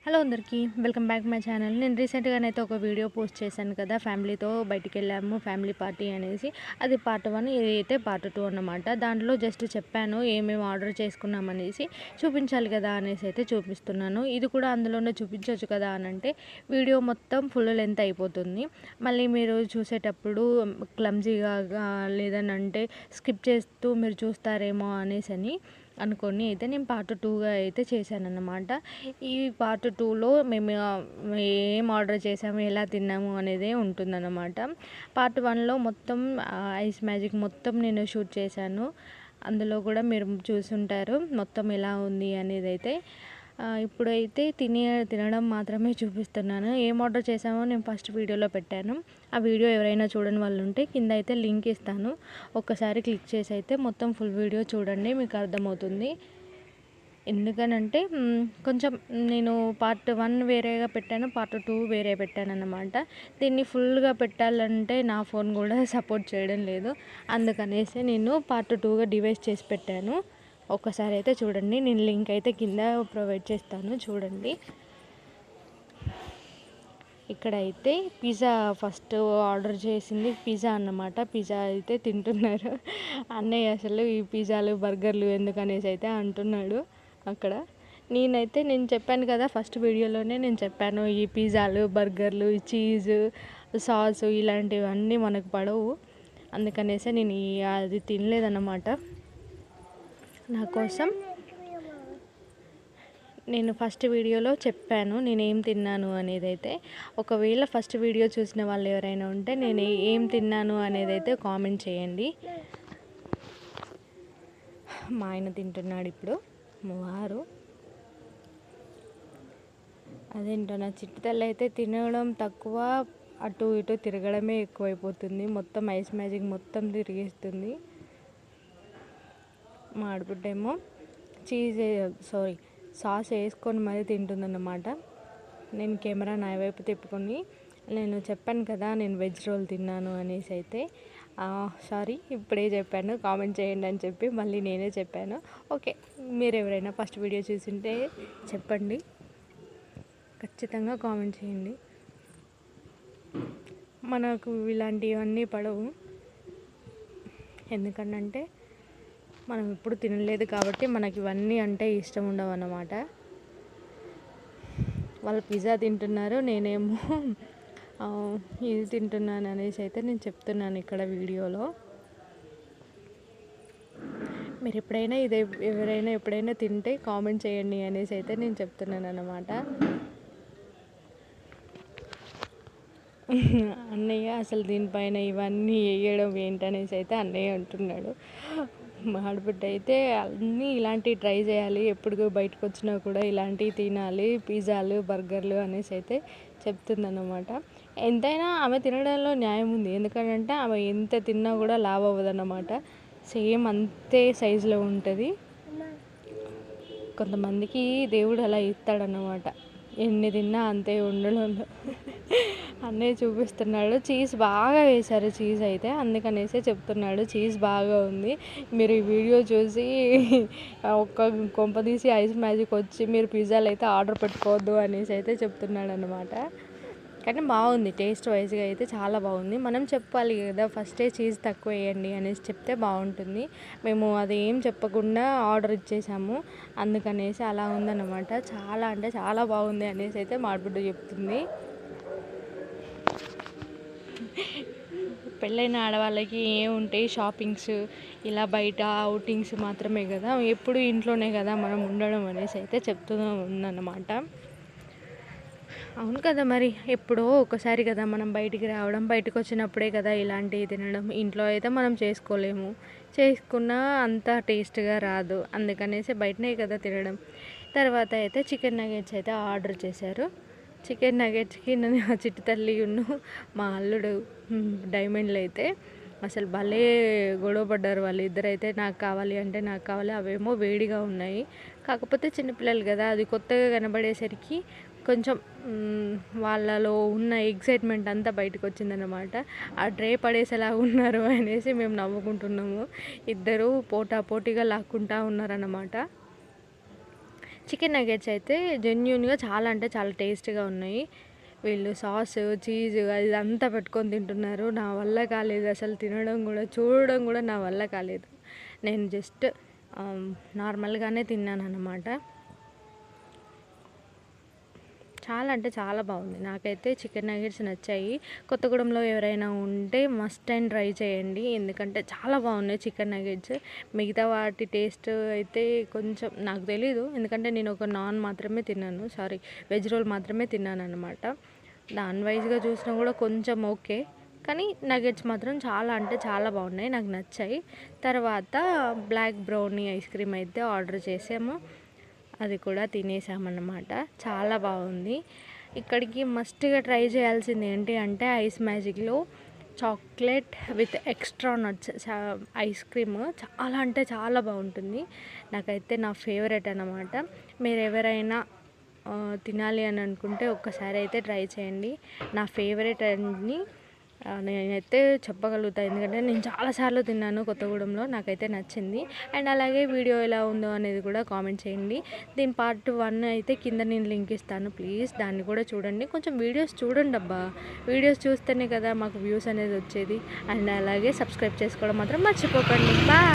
Hello అందరికీ welcome back my channel. నేను రీసెంట్గానైతే ఒక వీడియో పోస్ట్ చేశాను కదా, ఫ్యామిలీతో బయటికి వెళ్ళాము ఫ్యామిలీ పార్టీ అనేసి. అది పార్ట్ 1, ఇది అయితే పార్ట్ 2 అన్నమాట. దాంట్లో జస్ట్ చెప్పాను ఏమేమి ఆర్డర్ చేసుకున్నాం అనేసి, చూపించాలి కదా అనేసి అయితే చూపిస్తున్నాను. ఇది కూడా అందులోనే చూపించవచ్చు కదా అని అంటే వీడియో మొత్తం ఫుల్ లెంత్ అయిపోతుంది. మళ్ళీ మీరు చూసేటప్పుడు క్లమ్జీగా లేదనంటే స్కిప్ చేస్తూ మీరు చూస్తారేమో అనేసి అనుకొని అయితే నేను పార్ట్ 2గా అయితే చేశానన్నమాట. ఈ పార్ట్ 2లో మేము ఏం ఆర్డర్ చేసాము, ఎలా తిన్నాము అనేదే ఉంటుందన్నమాట. పార్ట్ 1లో మొత్తం ఐస్ మ్యాజిక్ మొత్తం నేను షూట్ చేశాను. అందులో కూడా మీరు చూసుంటారు మొత్తం ఎలా ఉంది అనేది అయితే. ఇప్పుడైతే తినడం మాత్రమే చూపిస్తున్నాను. ఏం ఆర్డర్ చేసామో నేను ఫస్ట్ వీడియోలో పెట్టాను. ఆ వీడియో ఎవరైనా చూడని వాళ్ళు ఉంటే కింద అయితే లింక్ ఇస్తాను. ఒక్కసారి క్లిక్ చేసి అయితే మొత్తం ఫుల్ వీడియో చూడండి, మీకు అర్థమవుతుంది. ఎందుకనంటే కొంచెం నేను పార్ట్ 1 వేరేగా పెట్టాను, పార్ట్ 2 వేరే పెట్టాను అన్నమాట. దీన్ని ఫుల్గా పెట్టాలంటే నా ఫోన్ కూడా సపోర్ట్ చేయడం లేదు. అందుకనేసి నేను పార్ట్ 2గా డివైడ్ చేసి పెట్టాను. ఒక్కసారి అయితే చూడండి. నేను లింక్ అయితే కింద ప్రొవైడ్ చేస్తాను, చూడండి. ఇక్కడైతే పిజ్జా ఫస్ట్ ఆర్డర్ చేసింది పిజ్జా అన్నమాట. పిజ్జా అయితే తింటున్నారు అన్నయ్య. అసలు ఈ పిజ్జాలు బర్గర్లు ఎందుకనేసి అయితే అంటున్నాడు అక్కడ. నేను చెప్పాను కదా, ఫస్ట్ వీడియోలోనే నేను చెప్పాను ఈ పిజ్జాలు బర్గర్లు చీజ్ సాస్ ఇలాంటివన్నీ మనకు పడవు. అందుకనేసి నేను అది తినలేదన్నమాట. నా కోసం నేను ఫస్ట్ వీడియోలో చెప్పాను నేను ఏం తిన్నాను అనేది అయితే. ఒకవేళ ఫస్ట్ వీడియో చూసిన వాళ్ళు ఎవరైనా ఉంటే నేను ఏం తిన్నాను అనేది అయితే కామెంట్ చేయండి. మా ఆయన తింటున్నాడు ఇప్పుడు, మా వారు. అదేంటో నా చిట్టి తల్లి అయితే తినడం తక్కువ, అటు ఇటు తిరగడమే ఎక్కువైపోతుంది. మొత్తం ఐస్ మ్యాజిక్ మొత్తం తిరిగేస్తుంది. మా ఆడబిడ్డేమో సాస్ వేసుకొని మరీ తింటుందన్నమాట. నేను కెమెరా నా వైపు తిప్పుకొని నేను చెప్పాను కదా నేను వెజ్ రోల్ తిన్నాను అనేసి అయితే. సారీ, ఇప్పుడే చెప్పాను, కామెంట్ చేయండి అని చెప్పి మళ్ళీ నేనే చెప్పాను. ఓకే, మీరు ఎవరైనా ఫస్ట్ వీడియో చూసింటే చెప్పండి, ఖచ్చితంగా కామెంట్ చేయండి. మనకు ఇలాంటివన్నీ పడవు, ఎందుకంటే మనం ఎప్పుడు తినలేదు కాబట్టి మనకి ఇవన్నీ అంటే ఇష్టం ఉండవు అన్నమాట. వాళ్ళు పిజ్జా తింటున్నారు, నేనేమో ఇది తింటున్నాను అనేసి అయితే నేను చెప్తున్నాను ఇక్కడ వీడియోలో. మీరు ఎవరైనా ఎప్పుడైనా తింటే కామెంట్ చేయండి అనేసి అయితే నేను చెప్తున్నాను అన్నమాట. అన్నయ్య అసలు దీనిపైన ఇవన్నీ వేయడం ఏంటనేసి అయితే అన్నయ్య అంటున్నాడు. మా ఆడబిడ్డ అయితే అన్నీ ఇలాంటివి ట్రై చేయాలి, ఎప్పుడు బయటకు వచ్చినా కూడా ఇలాంటివి తినాలి, పిజ్జాలు బర్గర్లు అనేసి అయితే చెప్తుందన్నమాట. ఎంతైనా ఆమె తినడంలో న్యాయం ఉంది, ఎందుకంటే ఆమె ఎంత తిన్నా కూడా లావు అవ్వదన్నమాట. సేమ్ అంతే సైజులో ఉంటుంది. కొంతమందికి దేవుడు అలా ఇస్తాడన్నమాట, ఎన్ని తిన్నా అంతే ఉండడంలో. అన్నయ్య చూపిస్తున్నాడు, చీజ్ బాగా వేశారు చీజ్ అయితే, అందుకనేసి చెప్తున్నాడు చీజ్ బాగా ఉంది. మీరు ఈ వీడియో చూసి ఒక్క కొంపదీసి ఐస్ మ్యాజిక్ వచ్చి మీరు పిజ్జాలు అయితే ఆర్డర్ పెట్టుకోవద్దు అనేసి అయితే చెప్తున్నాడు అనమాట. కానీ బాగుంది, టేస్ట్ వైజ్గా అయితే చాలా బాగుంది. మనం చెప్పాలి కదా, ఫస్టే చీజ్ తక్కువ వేయండి అనేసి చెప్తే బాగుంటుంది. మేము అది ఏం చెప్పకుండా ఆర్డర్ ఇచ్చేసాము, అందుకనేసి అలా ఉందన్నమాట. చాలా అంటే చాలా బాగుంది అనేసి అయితే మాడిబిడ్డ చెప్తుంది. పెళ్ళైన ఆడవాళ్ళకి ఏముంటాయి షాపింగ్స్, ఇలా బయట అవుటింగ్స్ మాత్రమే కదా, ఎప్పుడు ఇంట్లోనే కదా మనం ఉండడం అనేసి అయితే చెప్తూ ఉందన్నమాట. అవును కదా, మరి ఎప్పుడో ఒకసారి కదా మనం బయటికి రావడం, బయటకు వచ్చినప్పుడే కదా ఇలాంటివి తినడం. ఇంట్లో అయితే మనం చేసుకోలేము, చేసుకున్నా అంత టేస్ట్గా రాదు, అందుకనేసి బయటనే కదా తినడం. తర్వాత అయితే చికెన్ నగెట్స్ అయితే ఆర్డర్ చేశారు. చికెన్ నగెట్స్కి నేను చిట్టి తల్లి మా అల్లుడు డైమండ్లు అయితే అసలు భలే గొడవ పడ్డారు వాళ్ళిద్దరైతే. నాకు కావాలి అంటే నాకు కావాలి, అవేమో వేడిగా ఉన్నాయి. కాకపోతే చిన్నపిల్లలు కదా, అది కొత్తగా కనబడేసరికి కొంచెం వాళ్ళలో ఉన్న ఎగ్జైట్మెంట్ అంతా బయటకు వచ్చిందనమాట. ఆ ట్రే పడేసేలా ఉన్నారు అనేసి మేము నవ్వుకుంటున్నాము. ఇద్దరు పోటాపోటీగా లాక్కుంటా ఉన్నారన్నమాట. చికెన్ నగెట్స్ అయితే జెన్యూన్గా చాలా అంటే చాలా టేస్ట్గా ఉన్నాయి. వీళ్ళు సాస్ చీజ్ అది ఇదంతా పెట్టుకొని తింటున్నారు. నా వల్ల కాలేదు అసలు, తినడం కూడా చూడడం కూడా నా వల్ల కాలేదు. నేను జస్ట్ నార్మల్గానే తిన్నాను అన్నమాట. చాలా అంటే చాలా బాగుంది. నాకైతే చికెన్ నగెట్స్ నచ్చాయి. కొత్తగూడెంలో ఎవరైనా ఉంటే మస్ట్ అండ్ ట్రై చేయండి, ఎందుకంటే చాలా బాగున్నాయి చికెన్ నగెట్స్. మిగతా వాటి టేస్ట్ అయితే కొంచెం నాకు తెలీదు, ఎందుకంటే నేను ఒక నాన్ మాత్రమే తిన్నాను, వెజ్ రోల్ మాత్రమే తిన్నాను అనమాట. నాన్ వైజ్గా చూసినా కూడా కొంచెం ఓకే, కానీ నగెట్స్ మాత్రం చాలా అంటే చాలా బాగున్నాయి, నాకు నచ్చాయి. తర్వాత బ్లాక్ బ్రౌనీ ఐస్ క్రీమ్ అయితే ఆర్డర్ చేసాము, అది కూడా తినేసామన్నమాట. చాలా బాగుంది. ఇక్కడికి మస్ట్గా ట్రై చేయాల్సింది ఏంటి అంటే ఐస్ మ్యాజిక్లో chocolate with extra nuts ice cream చాలా అంటే చాలా బాగుంటుంది. నాకైతే నా ఫేవరెట్ అన్నమాట. మీరు ఎవరైనా తినాలి అని అనుకుంటే ఒక్కసారి అయితే ట్రై చేయండి. నా ఫేవరెట్ అని నేనైతే చెప్పగలుగుతాను, ఎందుకంటే నేను చాలాసార్లు తిన్నాను కొత్తగూడెంలో, నాకైతే నచ్చింది. అండ్ అలాగే వీడియో ఎలా ఉందో అనేది కూడా కామెంట్ చేయండి. దీని పార్ట్ 1 అయితే కింద నేను లింక్ ఇస్తాను, ప్లీజ్ దాన్ని కూడా చూడండి. కొంచెం వీడియోస్ చూడండి అబ్బా, వీడియోస్ చూస్తేనే కదా మాకు వ్యూస్ అనేది వచ్చేది. అండ్ అలాగే సబ్స్క్రైబ్ చేసుకోవడం మాత్రం మర్చిపోకండి. బాయ్.